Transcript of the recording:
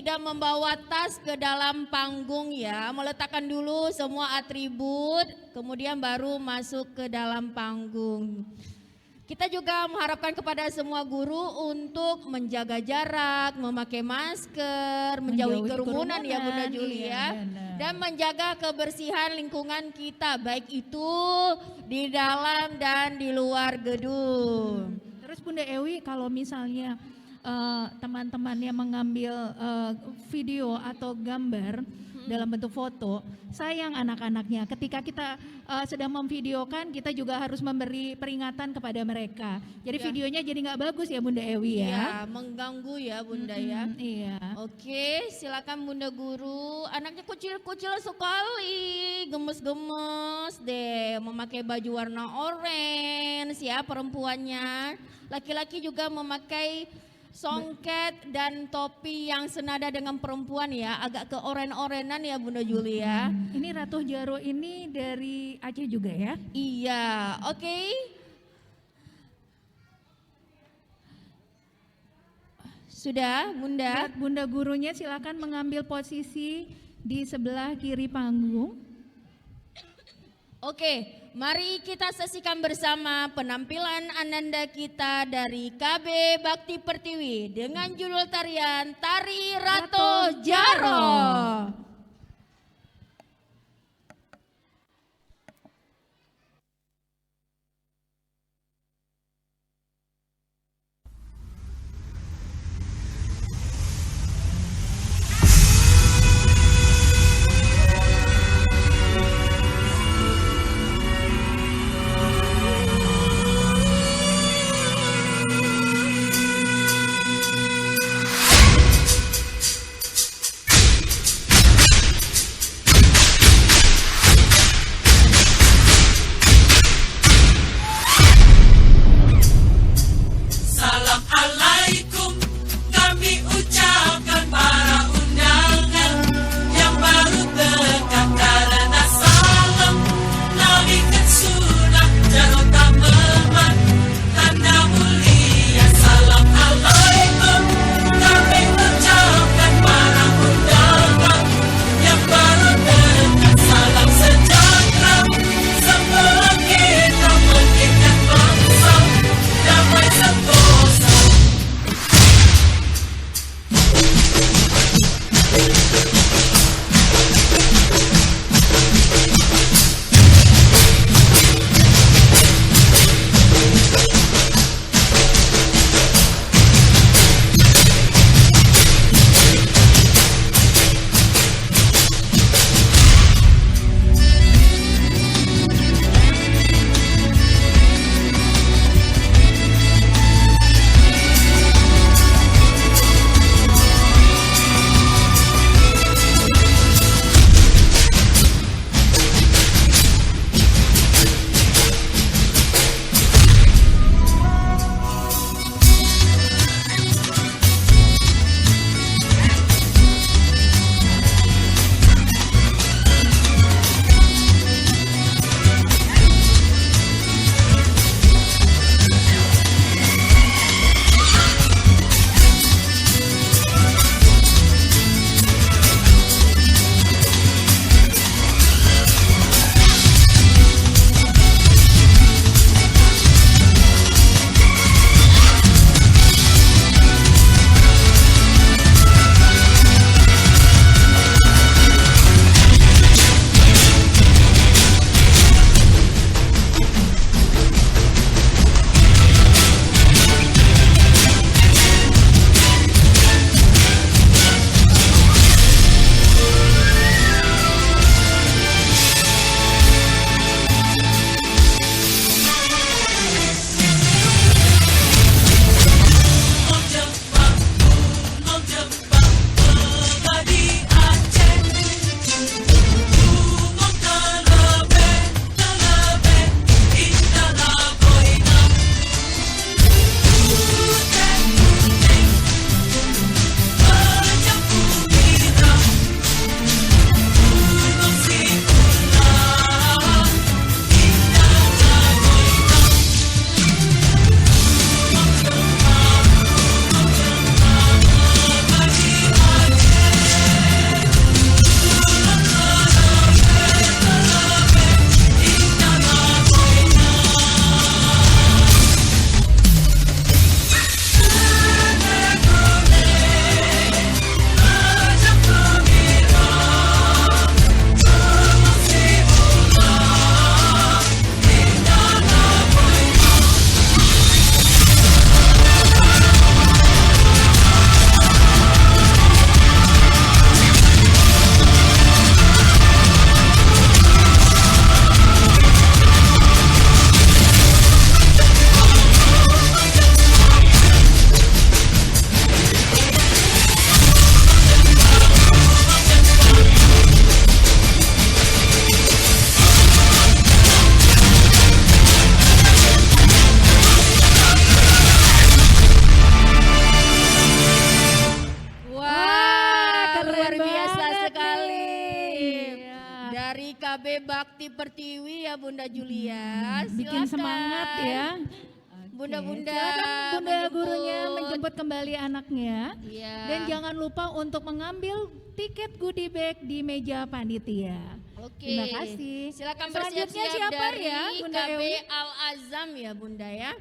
tidak membawa tas ke dalam panggung ya, meletakkan dulu semua atribut, kemudian baru masuk ke dalam panggung. Kita juga mengharapkan kepada semua guru untuk menjaga jarak, memakai masker, menjauhi kerumunan ya Bunda Julia, iya, dan menjaga kebersihan lingkungan kita, baik itu di dalam dan di luar gedung. Terus Bunda Ewi, kalau misalnya teman-teman yang mengambil video atau gambar dalam bentuk foto, sayang anak-anaknya. Ketika kita sedang memvideokan, kita juga harus memberi peringatan kepada mereka. Jadi videonya jadi nggak bagus ya Bunda Ewi ya. Iya, mengganggu ya Bunda ya. Iya. Oke, silakan Bunda Guru. Anaknya kucil-kucil sekali, gemes-gemes deh, memakai baju warna orange ya perempuannya. Laki-laki juga memakai songket dan topi yang senada dengan perempuan ya, agak ke oren-orenan ya Bunda Julia. Ini Ratu Jaro ini dari Aceh juga ya? Iya, oke. Sudah Bunda? Bunda gurunya silakan mengambil posisi di sebelah kiri panggung. Oke, mari kita saksikan bersama penampilan Ananda kita dari KB Bakti Pertiwi dengan judul tarian Tari Rato Jaro. KB Bakti Pertiwi ya Bunda Julia. Bikin Silakan. semangat ya. Bunda-bunda Silakan bunda menjemput. gurunya menjemput kembali anaknya. Iya. Dan jangan lupa untuk mengambil tiket goodie bag di meja panitia. Oke. Terima kasih. Silakan Selanjutnya bersiap-siap siapa dari ya, Bunda KB Ewi? Al Azam ya Bunda ya.